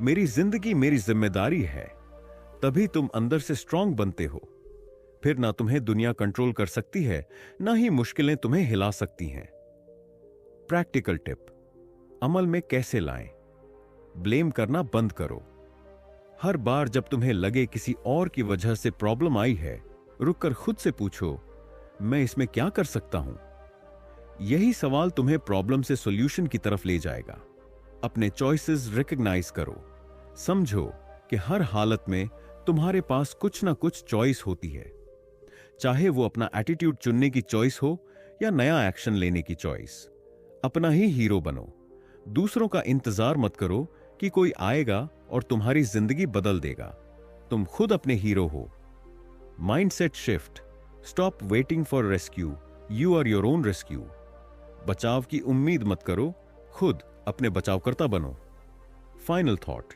मेरी जिंदगी मेरी जिम्मेदारी है, तभी तुम अंदर से स्ट्रांग बनते हो। फिर ना तुम्हें दुनिया कंट्रोल कर सकती है, ना ही मुश्किलें तुम्हें हिला सकती हैं। प्रैक्टिकल टिप, अमल में कैसे लाएं? ब्लेम करना बंद करो। हर बार जब तुम्हें लगे किसी और की वजह से प्रॉब्लम आई है, रुककर खुद से पूछो, मैं इसमें क्या कर सकता हूं? यही सवाल तुम्हें प्रॉब्लम से सॉल्यूशन की तरफ ले जाएगा। अपने चॉइसेस रिकॉग्नाइज करो। समझो कि हर हालत में तुम्हारे पास कुछ ना कुछ चॉइस होती है, चाहे वो अपना एटीट्यूड चुनने की चॉइस हो या नया एक्शन लेने की चॉइस। अपना ही हीरो बनो। दूसरों का इंतजार मत करो कि कोई आएगा और तुम्हारी जिंदगी बदल देगा। तुम खुद अपने हीरो हो। Mindset shift, stop waiting for rescue, you are your own rescue. बचाव की उम्मीद मत करो, खुद अपने बचावकर्ता बनो। फाइनल थॉट,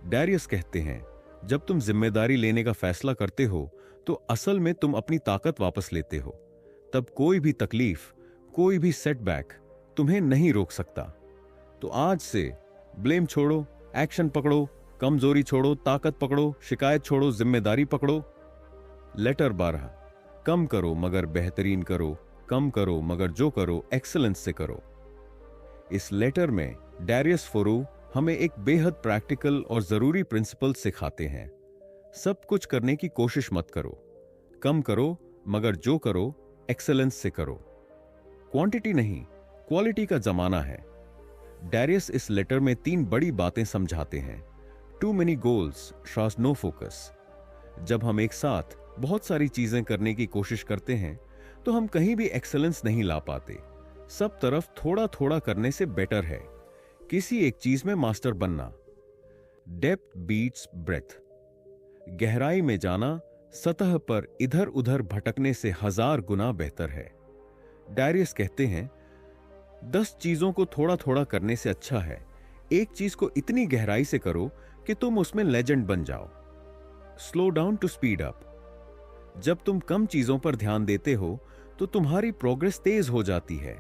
डैरियस कहते हैं, जब तुम जिम्मेदारी लेने का फैसला करते हो तो असल में तुम अपनी ताकत वापस लेते हो। तब कोई भी तकलीफ, कोई भी सेटबैक तुम्हें नहीं रोक सकता। तो आज से ब्लेम छोड़ो, एक्शन पकड़ो, कमजोरी छोड़ो, ताकत पकड़ो, शिकायत छोड़ो, जिम्मेदारी पकड़ो। लेटर 12, कम करो मगर बेहतरीन करो, कम करो मगर जो करो एक्सीलेंस से करो। इस लेटर में डैरियस फोरो हमें एक बेहद प्रैक्टिकल और जरूरी प्रिंसिपल सिखाते हैं। सब कुछ करने की कोशिश मत करो, कम करो मगर जो करो एक्सीलेंस से करो। क्वांटिटी नहीं, क्वालिटी का जमाना है। डैरियस इस लेटर में 3 बड़ी बातें समझाते हैं। Too many goals shows no focus. जब हम एक साथ बहुत सारी चीजें करने की कोशिश करते हैं तो हम कहीं भी एक्सेलेंस नहीं ला पाते। सब तरफ थोड़ा थोड़ा करने से बेटर है किसी एक चीज में मास्टर बनना। Depth beats breadth. गहराई में जाना सतह पर इधर उधर भटकने से 1000 गुना बेहतर है। डैरियस कहते हैं, 10 चीजों को थोड़ा थोड़ा करने से अच्छा है एक चीज को इतनी गहराई से करो कि तुम उसमें लेजेंड बन जाओ। Slow down to speed up. जब तुम कम चीजों पर ध्यान देते हो तो तुम्हारी प्रोग्रेस तेज हो जाती है,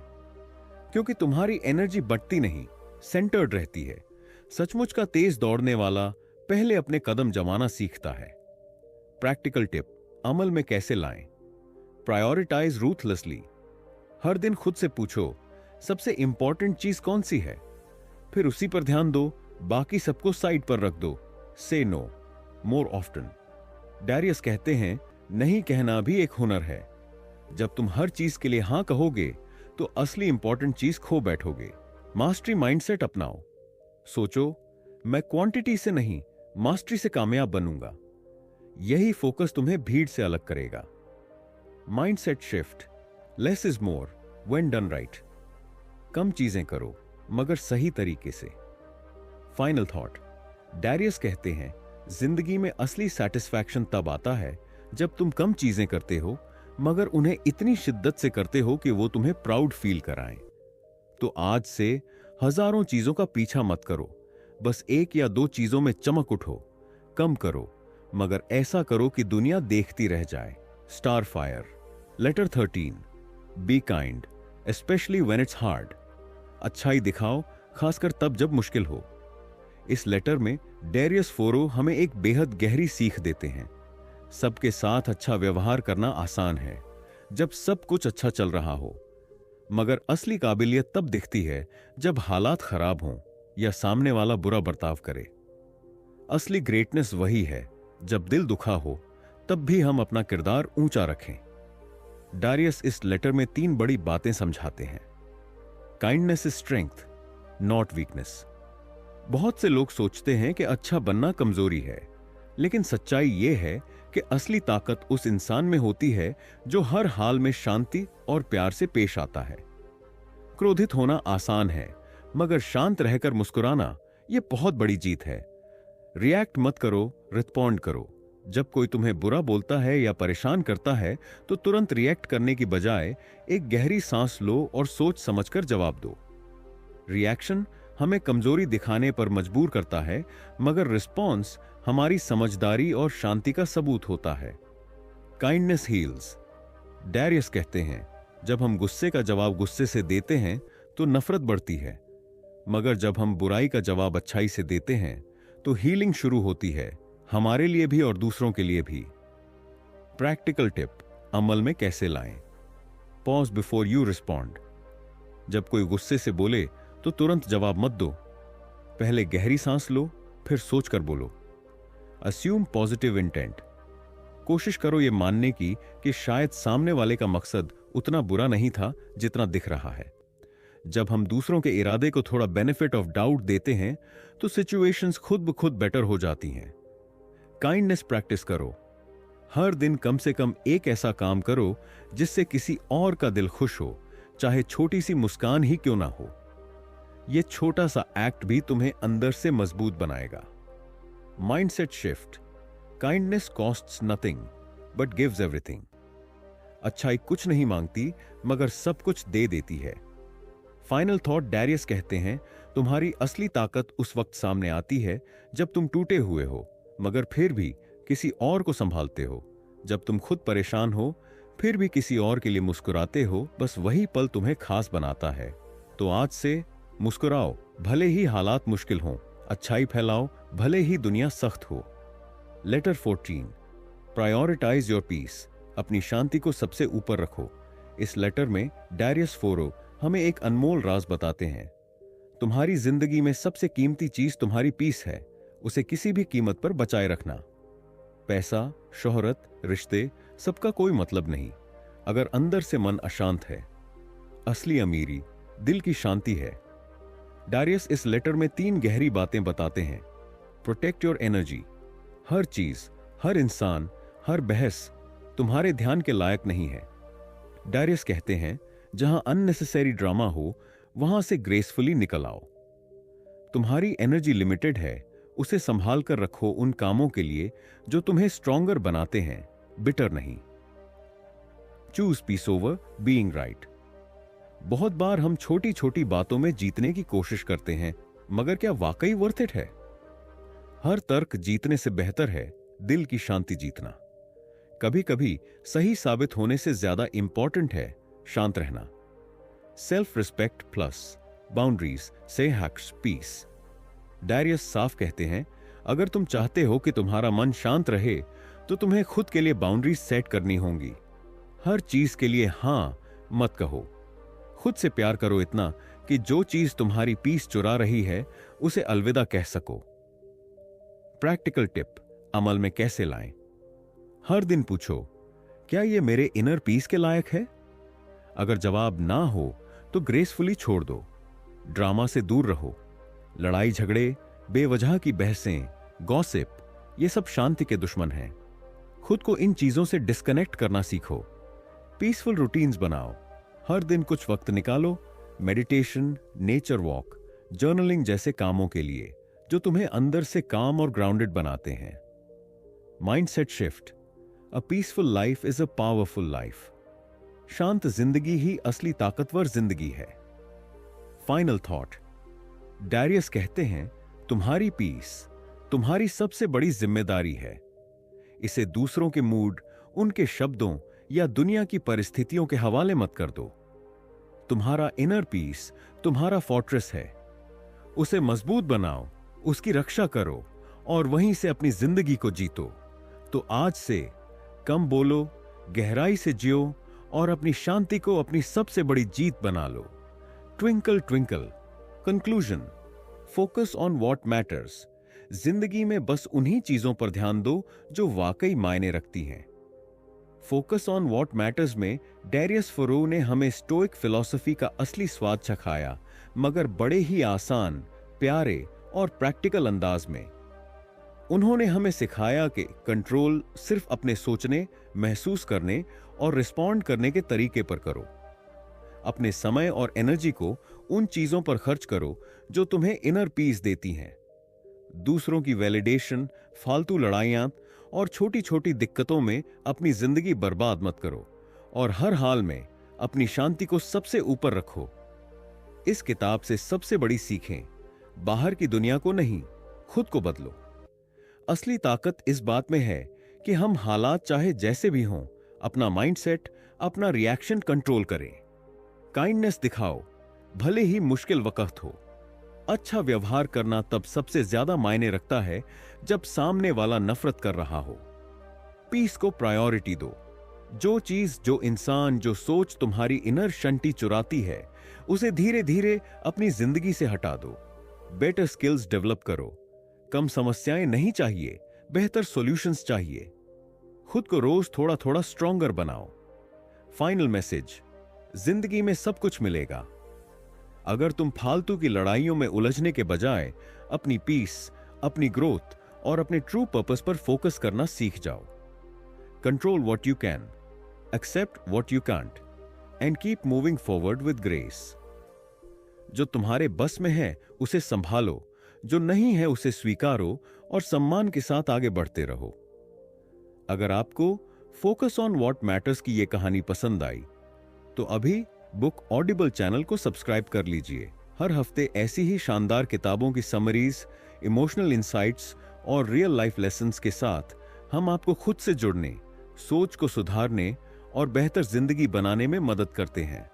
क्योंकि तुम्हारी एनर्जी बढ़ती नहीं, सेंटर्ड रहती है। सचमुच का तेज दौड़ने वाला पहले अपने कदम जमाना सीखता है। प्रैक्टिकल टिप, अमल में कैसे लाएं? Prioritise ruthlessly. हर दिन खुद से पूछो, सबसे इंपॉर्टेंट चीज कौन सी है? फिर उसी पर ध्यान दो, बाकी सबको साइड पर रख दो। से नो मोर ऑफ्टन। डैरियस कहते हैं, नहीं कहना भी एक हुनर है। जब तुम हर चीज के लिए हां कहोगे तो असली इंपॉर्टेंट चीज खो बैठोगे। मास्टरी माइंडसेट अपनाओ। सोचो, मैं क्वांटिटी से नहीं मास्टरी से कामयाब बनूंगा। यही फोकस तुम्हें भीड़ से अलग करेगा। Mindset shift, less is more when done right. कम चीजें करो मगर सही तरीके से। फाइनल थॉट, डैरियस कहते हैं, जिंदगी में असली सेटिस्फैक्शन तब आता है जब तुम कम चीजें करते हो मगर उन्हें इतनी शिद्दत से करते हो कि वो तुम्हें प्राउड फील कराएं। तो आज से हजारों चीजों का पीछा मत करो, बस 1 या 2 चीजों में चमक उठो। कम करो मगर ऐसा करो कि दुनिया देखती रह जाए। Star fire. Letter 13, be kind especially when it's hard. अच्छाई दिखाओ, खासकर तब जब मुश्किल हो। इस लेटर में डैरियस फोरो हमें एक बेहद गहरी सीख देते हैं। सबके साथ अच्छा व्यवहार करना आसान है जब सब कुछ अच्छा चल रहा हो, मगर असली काबिलियत तब दिखती है जब हालात खराब हों या सामने वाला बुरा बर्ताव करे। असली ग्रेटनेस वही है जब दिल दुखा हो तब भी हम अपना किरदार ऊंचा रखें। डैरियस इस लेटर में 3 बड़ी बातें समझाते हैं। Kindness is strength, not weakness. बहुत से लोग सोचते हैं कि अच्छा बनना कमजोरी है, लेकिन सच्चाई यह है कि असली ताकत उस इंसान में होती है जो हर हाल में शांति और प्यार से पेश आता है। क्रोधित होना आसान है, मगर शांत रहकर मुस्कुराना यह बहुत बड़ी जीत है। रिएक्ट मत करो, रिस्पॉन्ड करो। जब कोई तुम्हें बुरा बोलता है या परेशान करता है तो तुरंत रिएक्ट करने की बजाय एक गहरी सांस लो और सोच समझकर जवाब दो। रिएक्शन हमें कमजोरी दिखाने पर मजबूर करता है, मगर रिस्पॉन्स हमारी समझदारी और शांति का सबूत होता है। Kindness heels. डैरियस कहते हैं, जब हम गुस्से का जवाब गुस्से से देते हैं तो नफरत बढ़ती है, मगर जब हम बुराई का जवाब अच्छाई से देते हैं तो हीलिंग शुरू होती है, हमारे लिए भी और दूसरों के लिए भी। प्रैक्टिकल टिप, अमल में कैसे लाएं? Pause before you respond. जब कोई गुस्से से बोले तो तुरंत जवाब मत दो। पहले गहरी सांस लो, फिर सोचकर बोलो। Assume positive intent. कोशिश करो यह मानने की कि शायद सामने वाले का मकसद उतना बुरा नहीं था जितना दिख रहा है। जब हम दूसरों के इरादे को थोड़ा बेनिफिट ऑफ डाउट देते हैं तो सिचुएशंस खुद ब खुद बेटर हो जाती हैं। काइंडनेस प्रैक्टिस करो। हर दिन कम से कम एक ऐसा काम करो जिससे किसी और का दिल खुश हो, चाहे छोटी सी मुस्कान ही क्यों ना हो। यह छोटा सा एक्ट भी तुम्हें अंदर से मजबूत बनाएगा। Mindset shift. Kindness costs nothing but gives everything. अच्छाई कुछ नहीं मांगती मगर सब कुछ दे देती है। Final thought. डैरियस कहते हैं, तुम्हारी असली ताकत उस वक्त सामने आती है जब तुम टूटे हुए हो मगर फिर भी किसी और को संभालते हो। जब तुम खुद परेशान हो फिर भी किसी और के लिए मुस्कुराते हो, बस वही पल तुम्हें खास बनाता है। तो आज से मुस्कुराओ, भले ही हालात मुश्किल हों। अच्छाई फैलाओ, भले ही दुनिया सख्त हो। लेटर 14। Prioritise your peace. अपनी शांति को सबसे ऊपर रखो। इस लेटर में डैरियस फोरो हमें एक अनमोल राज बताते हैं। तुम्हारी जिंदगी में सबसे कीमती चीज तुम्हारी पीस है। उसे किसी भी कीमत पर बचाए रखना। पैसा, शोहरत, रिश्ते, सबका कोई मतलब नहीं अगर अंदर से मन अशांत है। असली अमीरी दिल की शांति है। डैरियस इस लेटर में 3 गहरी बातें बताते हैं। Protect your energy. हर चीज, हर इंसान, हर बहस तुम्हारे ध्यान के लायक नहीं है। डैरियस कहते हैं, जहां अननेसेसरी ड्रामा हो वहां से ग्रेसफुली निकल आओ। तुम्हारी एनर्जी लिमिटेड है, उसे संभाल कर रखो उन कामों के लिए जो तुम्हें स्ट्रॉन्गर बनाते हैं, बिटर नहीं। Choose peace over being right. बहुत बार हम छोटी छोटी बातों में जीतने की कोशिश करते हैं, मगर क्या वाकई वर्थ इट है? हर तर्क जीतने से बेहतर है दिल की शांति जीतना। कभी कभी सही साबित होने से ज्यादा इंपॉर्टेंट है शांत रहना। सेल्फ रिस्पेक्ट प्लस बाउंड्रीज से हैक्स पीस। डैरियस साफ कहते हैं, अगर तुम चाहते हो कि तुम्हारा मन शांत रहे तो तुम्हें खुद के लिए बाउंड्रीज सेट करनी होंगी। हर चीज के लिए हां मत कहो। खुद से प्यार करो इतना कि जो चीज तुम्हारी पीस चुरा रही है उसे अलविदा कह सको। प्रैक्टिकल टिप, अमल में कैसे लाएं? हर दिन पूछो, क्या यह मेरे इनर पीस के लायक है? अगर जवाब ना हो तो ग्रेसफुली छोड़ दो। ड्रामा से दूर रहो। लड़ाई झगड़े, बेवजह की बहसें, गॉसिप, ये सब शांति के दुश्मन हैं। खुद को इन चीजों से डिस्कनेक्ट करना सीखो। पीसफुल रूटीन्स बनाओ। हर दिन कुछ वक्त निकालो मेडिटेशन, नेचर वॉक, जर्नलिंग जैसे कामों के लिए जो तुम्हें अंदर से काम और ग्राउंडेड बनाते हैं। Mindset shift. A peaceful life is a powerful life. शांत जिंदगी ही असली ताकतवर जिंदगी है। Final thought. डैरियस कहते हैं, तुम्हारी पीस तुम्हारी सबसे बड़ी जिम्मेदारी है। इसे दूसरों के मूड, उनके शब्दों या दुनिया की परिस्थितियों के हवाले मत कर दो। तुम्हारा इनर पीस तुम्हारा फोर्ट्रेस है। उसे मजबूत बनाओ, उसकी रक्षा करो और वहीं से अपनी जिंदगी को जीतो। तो आज से कम बोलो, गहराई से जियो और अपनी शांति को अपनी सबसे बड़ी जीत बना लो। Twinkle twinkle. Conclusion. Focus on what matters. जिंदगी में बस उन्हीं चीजों पर ध्यान दो जो वाकई मायने रखती हैं। फोकस ऑन व्हाट मैटर्स में डैरियस फोरो ने हमें स्टोइक फिलॉसफी का असली स्वाद चखाया, मगर बड़े ही आसान, प्यारे और प्रैक्टिकल अंदाज में। उन्होंने हमें सिखाया कि कंट्रोल सिर्फ अपने सोचने, महसूस करने और रिस्पॉन्ड करने के तरीके पर करो। अपने समय और एनर्जी को उन चीजों पर खर्च करो जो तुम्हें इनर पीस देती हैं। दूसरों की वैलिडेशन, फालतू लड़ाइयां और छोटी छोटी दिक्कतों में अपनी जिंदगी बर्बाद मत करो और हर हाल में अपनी शांति को सबसे ऊपर रखो। इस किताब से सबसे बड़ी सीखें, बाहर की दुनिया को नहीं, खुद को बदलो। असली ताकत इस बात में है कि हम हालात चाहे जैसे भी हों, अपना माइंडसेट, अपना रिएक्शन कंट्रोल करें। काइंडनेस दिखाओ, भले ही मुश्किल वक्त हो। अच्छा व्यवहार करना तब सबसे ज्यादा मायने रखता है जब सामने वाला नफरत कर रहा हो। पीस को प्रायोरिटी दो। जो चीज, जो इंसान, जो सोच तुम्हारी इनर शंटी चुराती है, उसे धीरे धीरे अपनी जिंदगी से हटा दो। बेटर स्किल्स डेवलप करो। कम समस्याएं नहीं चाहिए, बेहतर सॉल्यूशंस चाहिए। खुद को रोज थोड़ा थोड़ा स्ट्रॉन्गर बनाओ। फाइनल मैसेज, जिंदगी में सब कुछ मिलेगा अगर तुम फालतू की लड़ाइयों में उलझने के बजाय अपनी पीस, अपनी ग्रोथ और अपने ट्रू पर्पस पर फोकस करना सीख जाओ। Control what you can, accept what you can't, and keep moving forward with grace. जो तुम्हारे बस में है उसे संभालो, जो नहीं है उसे स्वीकारो और सम्मान के साथ आगे बढ़ते रहो। अगर आपको फोकस ऑन व्हाट मैटर्स की यह कहानी पसंद आई तो अभी बुक ऑडिबल चैनल को सब्सक्राइब कर लीजिए। हर हफ्ते ऐसी ही शानदार किताबों की समरीज, इमोशनल इंसाइट्स और रियल लाइफ लेसन्स के साथ हम आपको खुद से जुड़ने, सोच को सुधारने और बेहतर जिंदगी बनाने में मदद करते हैं।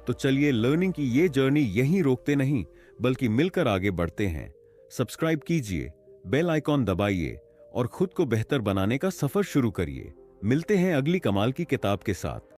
तो चलिए लर्निंग की ये जर्नी यहीं रोकते नहीं, बल्कि मिलकर आगे बढ़ते हैं। सब्सक्राइब कीजिए, बेल आइकॉन दबाइए और खुद को बेहतर बनाने का सफर शुरू करिए। मिलते हैं अगली कमाल की किताब के साथ।